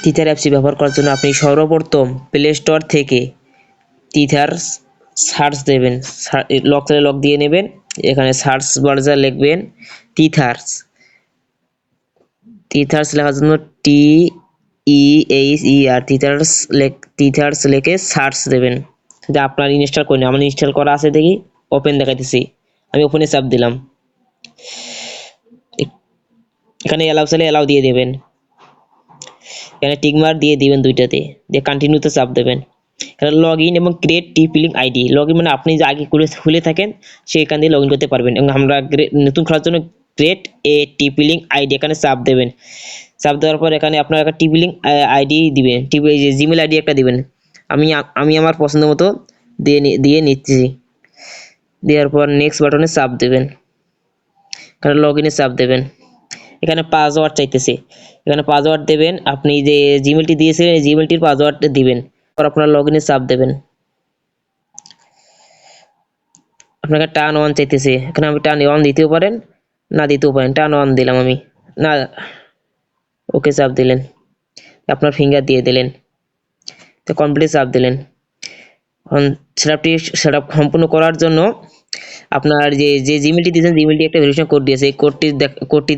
Tether অ্যাপসটি ব্যবহার করার জন্য আপনি সর্বপ্রথম প্লে স্টোর থেকে টিথার সার্চ দেবেন, লক দিয়ে নেবেন। এখানে সার্চ বারে লিখবেন টিথার্স। টিথার্স লেখার জন্য TEHER টিথার্স লিখে সার্চ দেবেন। যে আপনার ইনস্টল করেন, আমার ইনস্টল করা আছে, দেখি ওপেন দেখাইতেছি, আমি ওপেনে চাপ দিলাম। এখানে অ্যালাউ চাইলে অ্যালাউ দিয়ে দেবেন, এখানে টিকমার্ক দিয়ে দিবেন দুইটাতে, দিয়ে কন্টিনিউতে চাপ দেবেন। এখানে লগ ইন এবং ক্রিয়েট টিপি লিঙ্ক আইডি। লগ ইন মানে আপনি যে আগে খুলে থাকেন সেখান দিয়ে লগ ইন করতে পারবেন, এবং আমরা নতুন খোলার জন্য ক্রিয়েট এ টিপি লিঙ্ক আইডি এখানে চাপ দেবেন। চাপ দেওয়ার পর এখানে আপনার একটা টিপি লিঙ্ক আইডি দিবেন, জিমেল আইডি একটা দিবেন। আমি আমার পছন্দ মতো দিয়ে নিচ্ছি। দেওয়ার পর নেক্সট বাটনে চাপ দেবেন, এখানে লগ ইনে চাপ দেবেন। এখানে পাসওয়ার্ড চাইতেছে, এখানে পাসওয়ার্ড দেবেন। আপনি যে জিমেলটি দিয়েছিলেন এই জিমেলটির পাসওয়ার্ড দিবেন, পর আপনার লগ ইনে চাপ দেবেন। আপনাকে টার্ন অন চাইতেছে, এখানে আমি টার্ন অন দিতেও পারেন, না দিতেও পারেন। টার্ন অন দিলাম আমি, না ওকে চাপ দিলেন, আপনার ফিঙ্গার দিয়ে দিলেন, তো কমপ্লিট চাপ দিলেন। এখন সেটআপ সম্পূর্ণ করার জন্য আপনার যে জিমেলটি দিয়েছেন জিমেলটি একটা ভেরিফিকেশন কোড দিয়েছে, এই কোডটি